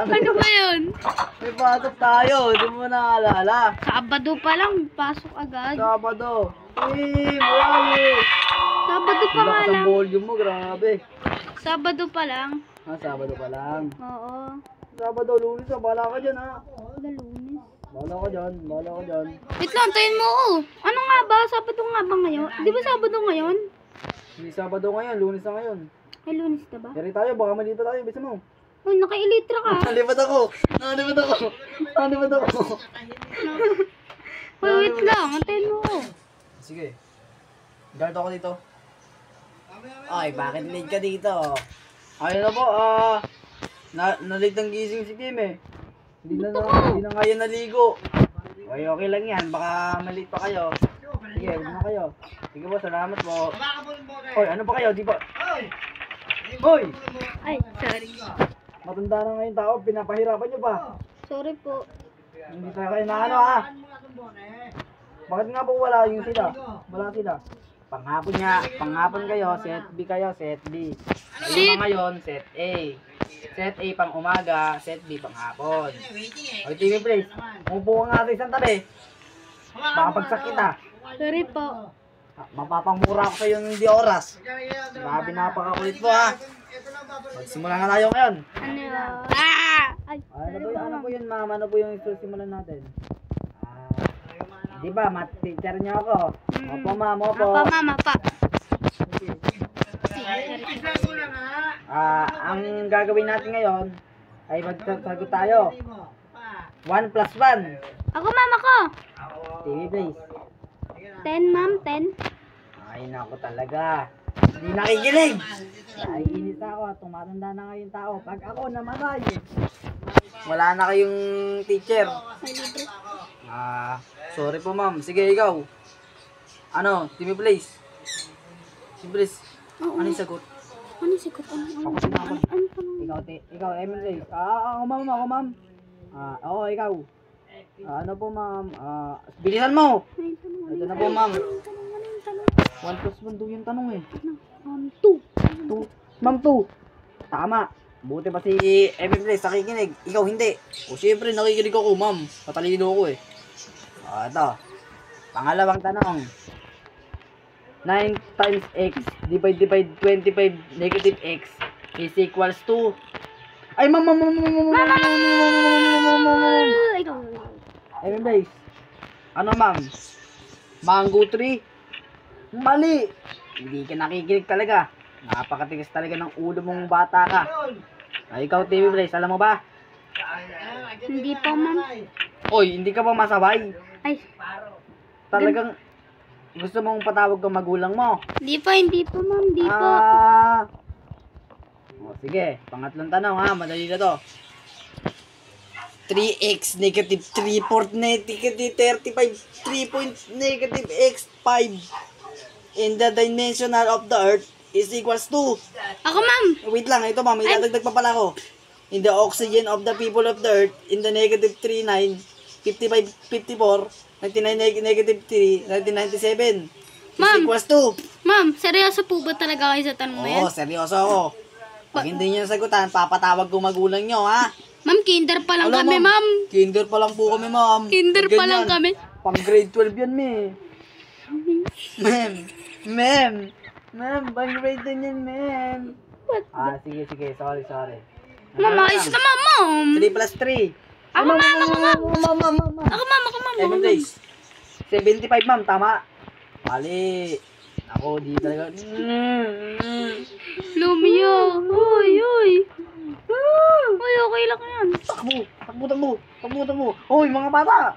Ano ba yun? May pasok tayo, di mo naalala. Sabado pa lang, pasok agad. Sabado. Marami. Sabado pa nga Lakas ang lang. volume mo, grabe. Sabado pa lang. Sabado pa lang. Oo. Sabado, Lunes, bahala ka dyan ha. Wala Lunes. Bahala ka dyan, bahala ka dyan. Wait lang, tayin mo ako. Ano nga ba? Sabado nga ba ngayon? Di ba Sabado ngayon? Hindi Sabado ngayon, Lunes na ngayon. Ay, Lunes na ba? Yari tayo, baka malipat tayo, bisa mo. Uy, naka-elitra ka. Nalipat ako! Nalipat ako! Nalipat ako! Uy, wait lang. Antayin mo ako. Sige. Guard ako dito. Ay, bakit late ka dito? Ayun na po, na-late ang gising si Kim eh. Hindi na kaya naligo. Okay, okay lang yan. Baka malate pa kayo. Sige, huwag na kayo. Sige po, salamat po. Hoy, ano pa kayo? Di ba? Hoy! Ay, sorry. Matanda na ngayon tao, pinapahirapan nyo pa. Sorry po. Hindi tayo kayo na ano ha? Bakit nga po wala yung sila? Wala sila. Panghapon kayo, set B kayo, set B. Ayun pa ngayon, set A. Set A pang umaga, set B pang hapon. Okay, TV please. Umupo ka nga sa isang tabi. Baka pagsakit ha. Sorry po. Mapapamura ko kayo ng di oras. Grabe, napakakulit po ha. Magsimula na tayo ngayon. Ano yun? Ah! Ay, Ano po yun ma'am? Ano po yung simulan natin? Di ba, math teacher niyo ako? Opo ma'am, opo. Apa, mama, pa. Ang gagawin natin ngayon ay magsasagot tayo. 1 plus 1. Ako, mama ko. TV please. 10, ma'am, 10. Ay nako talaga. Hindi nakikinig. Ay init ako. Tumatanda na kayong tao. Pag ako namatay, wala na kayong teacher. Sorry po ma'am. Sige ikaw. Ano? TV please. TV please. Ano yung sagot? Ano yung sagot? Ano? Ikaw, Emily. Ako ma'am. Oo, ikaw. Ano po ma'am? Bilisan mo. Ito na po ma'am. 1 plus 1 doon yung tanong eh. 2. Ma'am 2. Tama. Buti pa si Emily nakikinig. Ikaw hindi. O siyempre nakikinig ako ma'am. Patalino ako eh. Ito. Pangalawang tanong. 9 times x divide 25 negative x is equals to... Ay, ma'am! Emily, ano ma'am? Mango tree? Mali! Hindi ka nakikinig talaga. Napakatigas talaga ng ulo mong bata ka. Ay, ikaw, TV Blaze, alam mo ba? Hindi po, ma'am. Oy, hindi ka ba masabay? Ay, Talagang gusto mong patawag kang magulang mo. hindi po, ma'am. Hindi po. Sige, pangatlong tanong ha, madali na to. 3x negative 3 fourth negative 35 3 point negative x 5 in the dimensional of the earth is equals to... Ako, ma'am. Wait lang, ito ma'am, idadagdag pa pala ko. In the oxygen of the people of the earth in the negative 39 55 54 99 negative 3 1997 is Ma'am. equals to... Ma'am, seryoso po ba talaga kayo sa tanong na yan? Oo, seryoso ako. Pag hindi nyo nasagutan, papatawag ko magulang nyo, ha? Ma'am, kinder pa lang Alam, kami, ma'am. Kinder pa lang po kami, ma'am. Kinder pa lang Ganyan. kami. Pang grade 12 yan, me. Ma'am, pang grade 10 yan, ma'am. What? Sige, sorry. Ma'am, ayos naman, ma'am. 3 plus 3. Ako, ma'am. Ma'am. Ako, ma'am. Evan days. 75, ma'am, tama. Mali. Ako, di talaga. Lumio. Uy. Uy, okay lang yan. Takbo. Hoy, mga bata.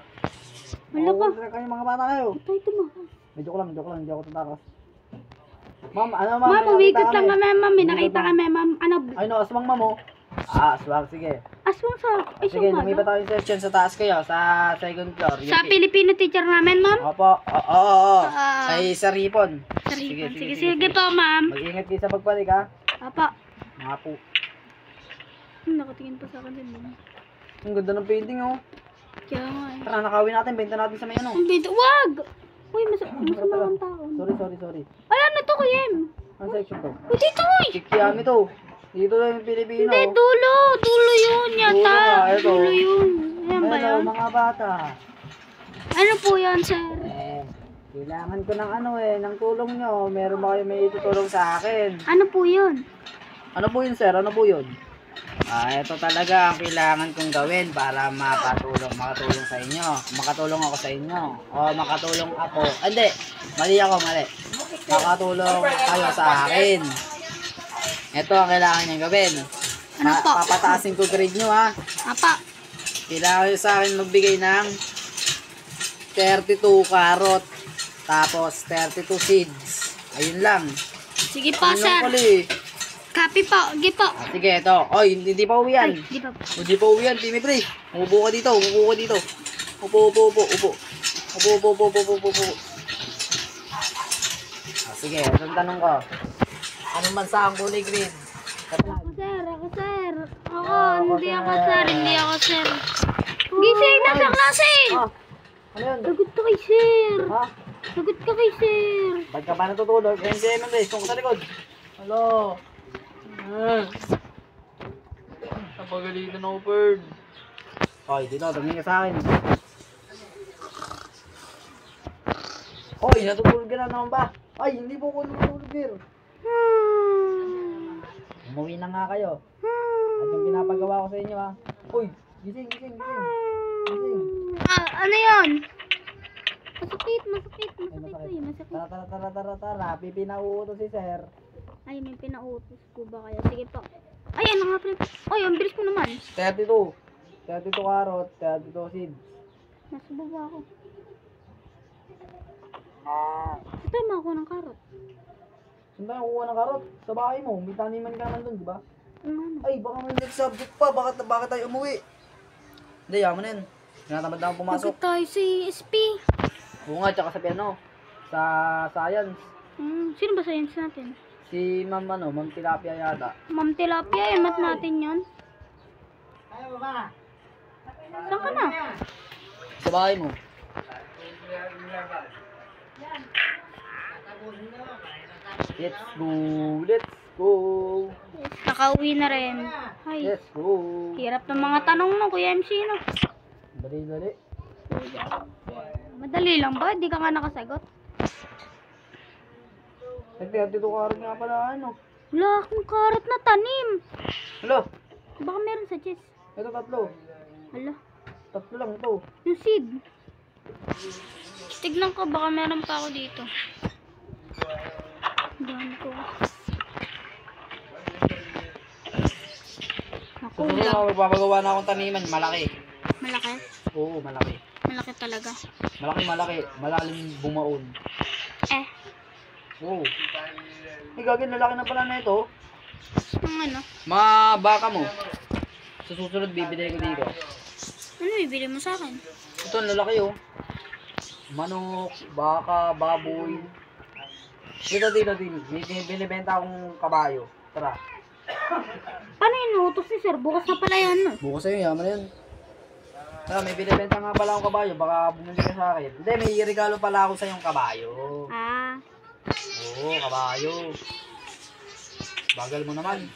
Wala ka. Kayo mga bata kayo. Patay ito, ma'am. Joke lang, hindi ako tatakas. Ma'am, ano ma'am? Ma'am, umikot lang kami, ma'am. May nakita kami, ma'am. Ano? Ay no, aswang ma'am oh. Aswang, sige. Aswang sa... Ay, Sige, sa lumipat tayo yung section sa taas kayo, sa second floor. Sa Filipino teacher namin, ma'am. Opo, oo. Ay, sa Ripon. Sige po, ma'am. Mag-ingat kayo sa pagbalik ha. Apa. Mga po. Nakatingin pa sa akin din, ma'am. Ang ganda ng painting oh. Kaya nga eh. Tara, nakawin natin, benta natin sa may ano. Ang bento. Wag! Uy, masama ang tao. Sorry. Wala na to, Kuyem. Ang section to? Uy, dito, uy! Kikiami to. Dito lang yung Pilipino. Hindi, dulo. Dulo yun Dulo yata. nga, ito. Dulo yun. Ayan ba Hello, yun? mga bata. Ano po yan, sir? Kailangan ko ng ng tulong nyo. Meron ba kayo may itutulong sa akin? Ano po yun? Ano po yun, sir? Ano po yun? Ito talaga ang kailangan kong gawin para makatulong sa inyo. Makatulong ako sa inyo. O makatulong ako. Hindi, mali. Makatulong kayo sa akin. Ito ang kailangan nyo gawin. Ano po? Papataasin ko grade nyo, ha. Apa? Kailangan nyo sa akin magbigay ng 32 carrot. Tapos 32 seeds. Ayun lang. Sige po, Ayun lang sir. pala eh. Copy po. Sige po. Sige, ito. Oy, hindi pa uwi yan. Ay, di pa po. Hindi pa uwi yan, Timmy Pre. Umupo ka dito. Upo. Sige, itong tanong ko. Anong bansa ang kulay green? Katlan. Ako, sir. Hindi ako, sir. Gising na sa klase. Ano yun? Sagot ka kay sir. Ha? Sagot ka kay sir. Ba't ka pa natutulog? NCM ang guys, kung sa likod. Hello. Napagalitan ako, bird. Hoy, dito, tumingin ka sa akin. Hoy, natutulog ka na naman ba? Ay, hindi po ko natutulog, bir. Umuwi na nga kayo. At yung pinapagawa ko sa inyo, ha. Hoy, gising. Ano yun? Masakit. Masakit. Tara. Pipinauutos si sir. Ay, may pinautos ko ba kaya? Sige po. Ay, ano nga pala? Ay, ang bilis ko naman. 32 carrot, 32 seeds. Nasa baba ako. Ito, makakuha ng karot. Saan tayo kukuha ng karot? Sa bahay mo, may taniman ka man dun, di ba? Ano? Ay, baka may next subject pa. Bakit tayo umuwi? Hindi, yaman na yun. Tinatamad na akong pumasok. Bakit tayo si SP? Oo nga, tsaka sa sa science. Sino ba science natin? Si Ma'am Tilapia yata. Ma'am Tilapia, mat natin yun. Saan ka na? Sa bahay mo. Let's go. Nakauwi na rin. Ay, Let's go. hirap ng mga tanong no, Kuya MC, no? Dali. Madali lang ba? Di ka nga nakasagot. Dito karot nga pala, ano. Wala akong karot na tanim. Hello, Baka meron sa chest. ito tatlo. Hala, Tatlo lang ito. yung seed. Tignan ko, baka meron pa ako dito. Dami ko. Naku, Susunod na magpapagawa na akong taniman, malaki. malaki. Oo, malaki. Malaki talaga. Malaki. Malaking bumaon. Oo. Ay, gagawin, lalaki na pala na ito. Ang ano? Mga baka mo. Sa susunod, bibili ko dito. Ano bibili mo sa akin? Ito, ang lalaki oh. Manok, baka, baboy. Dito. Binibenta akong kabayo. Tara. Paano inuutos ni sir? Bukas na pala yan, no? Bukas sa'yo, yaman na yun. Tara, may binibenta nga pala akong kabayo. Baka bumili ka sa akin. Hindi, may regalo pala ako sa yung kabayo. Ah. Oo, kabayo. Bagal mo naman.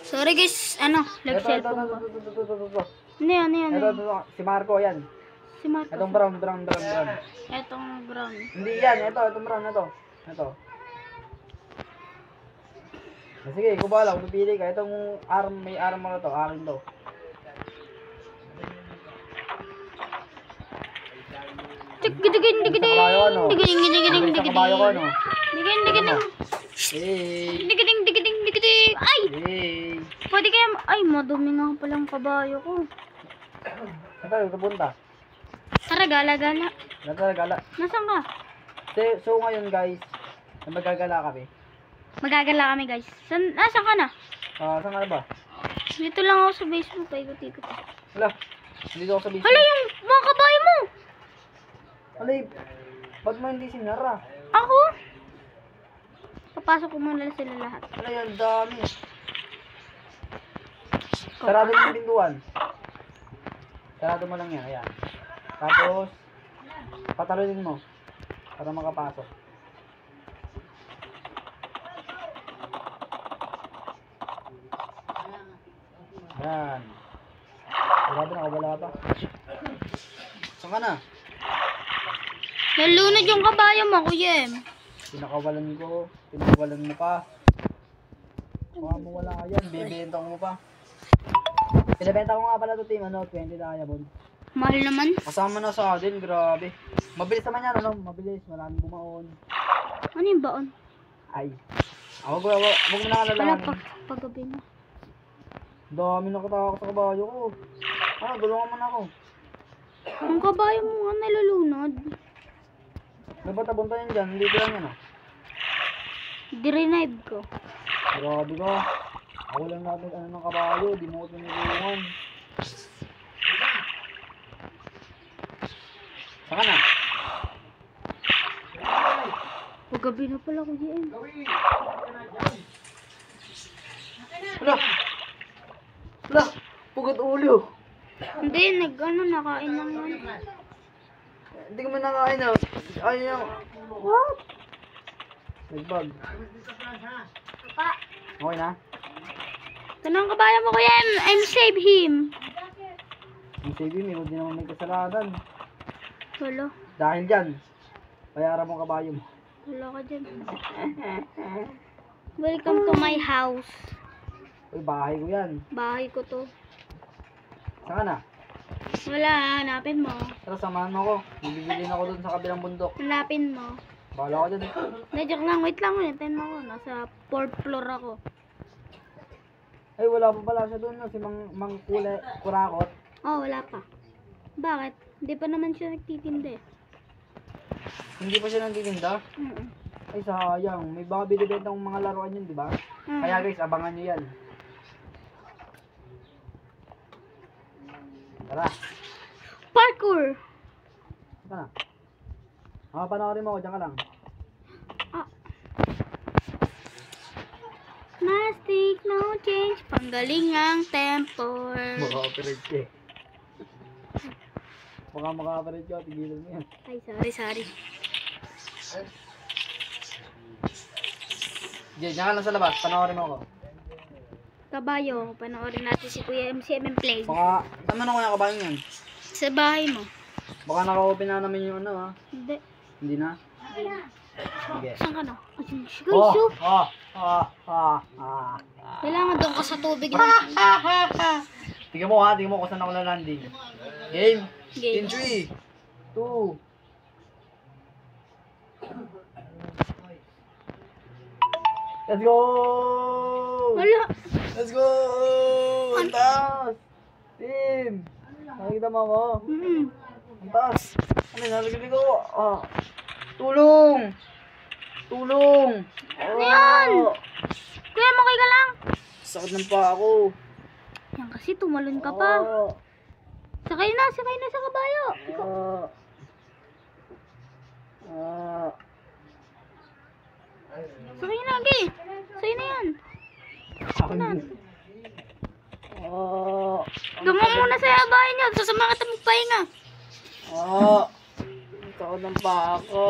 Sorry guys, ano? Like cellphone ko. Ito. Ano yan? Ito, si Marco, yan. Si Marco. Itong brown. Etong brown. Hindi yan, itong brown, ito. Sige, ikaw bahala, kung pipili ka. Itong may arm mo na to, akin to. Digiding. Sa kabayo, ano? Digiding. Sa kabayo ko, ano? Digiding. Hey! Ay! Hey! Pwede kaya, ay, madumi nga palang kabayo ko. Ito punta. Tara, gala. Gala. Nasaan ka? So ngayon guys, magagala kami. Magagala kami guys. Nasaan ka na? Saan ka na ba? Dito lang ako sa Facebook, paikot-ikot. Hala, dito ako sa base. Hala, yung mga kabayo mo! Hala, ba't mo hindi sinara? Ako? Papasok ko muna sila lahat. Hala, yan dami. Sarado mo yung pintuan. Sarado mo lang yan, ayan. Tapos, patalunin mo para makapasok. Yan. Grabe, nakabala pa. Saan ka na? Nalunod yung kabayo mo, Kuya Em. Pinakawalan ko. Pinakawalan mo pa. Baka mo wala ka yan. Bibenta ko mo pa. Pinabenta ko nga pala ito, team. 20 diamond. Mahal naman. Kasama na sa atin. Grabe. Mabilis naman yan, Mabilis. Maraming bumaon. Ano yung baon? Ay. Wag mo na Wala alalahanin. pa. Paggabi na. Dami nakatakot sa kabayo ko. Tulungan mo na ako. Ang kabayo mo nga nalulunod. May batabon pa yan dyan. Hindi ko lang yan, Di-revive ko. Grabe ka. Ako lang natin ng kabayo. Di mo ko tinulungan. Saka na. Paggabi na pala, Kuya Em. Wala. Pugat ulo. Hindi, nakain lang yan. Hindi ko man nakain Ayaw. What? Nagbag. Okay na? Ito na ang kabayo mo, Kuya Em. I'm save him. Ang sabi, hindi naman may kasalanan. Wala. Dahil dyan, bayaran mo kabayo mo. Wala ka dyan. Welcome to my house. Uy, bahay ko yan. Bahay ko to. Saan ka na? Wala, hanapin mo. Tara, samahan mo ako. Bibili ako dun sa kabilang bundok. Hanapin mo. Bahala ko dyan. Na, joke lang. Wait lang. Hintayin mo ako. Nasa 4th floor ako. Ay, wala pa pala siya dun. Si Mang Kurakot. Oh, wala pa. Bakit? Hindi pa naman siya nagtitinda eh. Hindi pa siya nanditinda. Ay, sayang. May baka binibenta ng mga laruan yun, di ba? Kaya guys, abangan nyo yan. Tara. Parkour! Saan ka na? Panoorin mo ako. Diyan ka lang. Plastic, no change. Panggaling ang temper. Maka-operate ka eh. Baka maka-operate ka. Tigilan mo yan. Ay, sorry. Diyan ka lang sa labas. Panoorin mo ako. Kabayo. Panoorin natin si Kuya MCM Play. Baka, saan mo na kuya kabayo yan? Sa bahay mo. Baka naka-open na namin yung ano Hindi. Hindi na? Sige. Saan ka na? Guys, Oh. kailangan doon ka sa tubig. Tingnan mo kung saan ako na-landing. Game. Game. In 3, 2. Let's go! Wala. Let's go! Ang taas! Team! Nakikita mo ako? Ang taas! Ano yun? Nalagyan ko? Tulong! Tulong! Ano yan? Kuya, makay ka lang. Sakit ng paa ako. Yan kasi tumalon ka pa. Sakay na sa kabayo. Sakay na, Gi. Sakay na yan. Gamo muna sa bahay niyo. Sasama ka magpahinga. Sakit ng paa ako.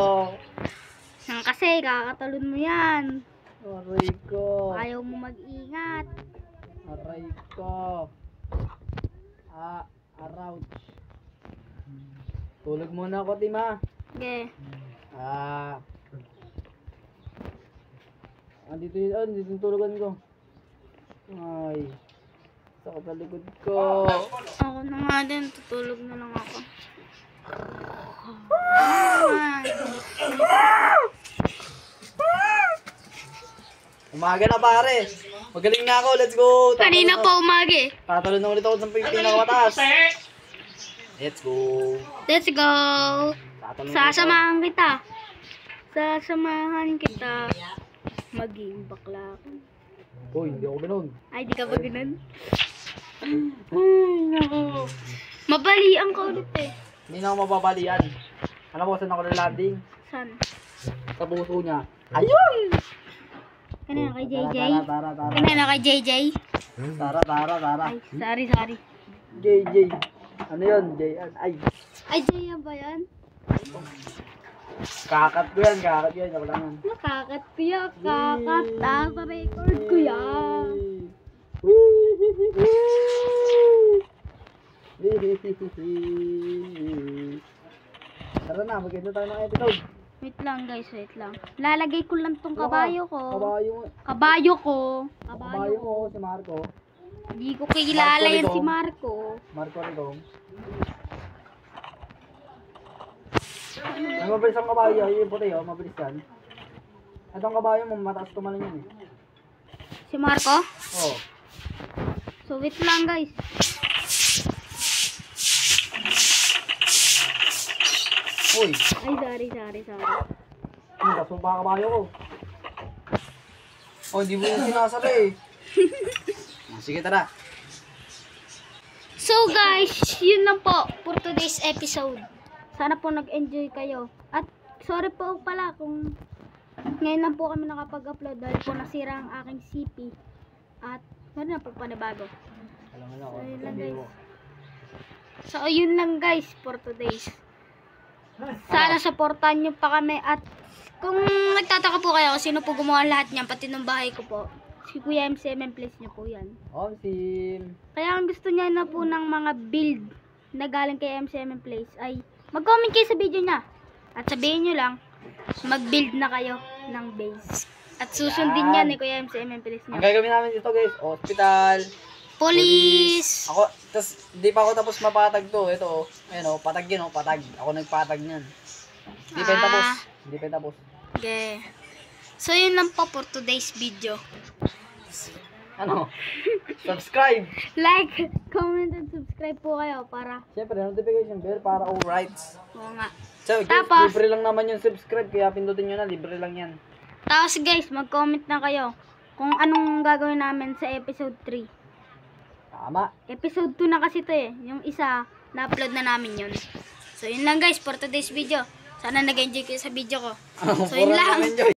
Yan kasi, kakatalon mo yan. Aray ko. Ayaw mo mag-ingat. Aray ko. Arouch. Tulog muna ako, Tima. Okay. Dito yung tulugan ko. Ay. Sakit sa likod ko. Ako na nga din. Tutulog na lang ako. Umaga na pare. Magaling na ako. Let's go. Kanina pa umagi. Tatalon na ulit ako sa pinakamataas. Let's go. Let's go. Tatalon Sasamahan kita. Maging bakla ako. Uy, hindi ako ganun. Ay, di ka ba ganun? Ay, naku. Mabalian ka ulit eh. Hindi na ako mababalian. Alam mo saan ako na-landing? Saan? Sa puso niya. Ayun! Kanina kay JJ? Tara. Kanina kay JJ? Tara. Ay, sorry. JJ. Ano yun? JN. Ay. Ay, JJ ba yan? Kakat ko yan. Wala lang. Nakakat ko yan. Kakat. Sa record ko yan. Wee! Tara na, magkita tayo ng episode. Wait lang guys, wait lang. Lalagay ko lang tong kabayo ko. Kabayo mo, si Marco. Hindi ko kilala Marco yan si Rigong. Marco. Marco Rigong. Ay, mabilis ang kabayo. Yung puti, oh. Mabilis yan. Itong kabayo mo, mataas tumalon yun, eh. Si Marco? Oo. So wait lang guys. Uy, Ay, sorry. ano ba? Sumpa kabayo ko. Oh, hindi mo yung sinasara, eh. Sige, tara. So guys, yun lang po for today's episode. Sana po nag-enjoy kayo. At sorry po pala kung ngayon lang po kami nakapag-upload dahil po nasira ang aking CP. At meron na po panibago. Alam mo na ako. So yun lang guys. So yun lang guys for today's. Sana supportan nyo pa kami. At kung nagtataka po kayo kung sino po gumawa lahat niyan, pati ng bahay ko po, si Kuya M7 Place nyo po yan. Oh, Sim. Kaya ang gusto niya na po ng mga build na galing kay M7 Place ay mag-comment kayo sa video niya. At sabihin nyo lang, mag-build na kayo ng base. At susundin niya ni Kuya M7 Place Ang niya. gagawin namin dito, guys, hospital, Police! Ako, tas di pa ako tapos mapatag to. Ito, oh. Ayan, oh, patag yun, oh, patag. Ako nagpatag niyan. Hindi pa yun tapos. Hindi pa yun tapos. Okay. So yun lang po for today's video. Ano? Subscribe! Like, comment, and subscribe po kayo para Siyempre, notification bell para all rights. oo nga. So, guys, Tapos- libre lang naman yung subscribe, kaya pindutin nyo na, libre lang yan. Tapos guys, mag-comment na kayo kung anong gagawin namin sa episode 3. Tama. Episode 2 na kasi to eh. Yung isa, na-upload na namin yun. So yun lang guys for today's video. Sana nag-enjoy kayo sa video ko. So yun Puro lang. enjoy.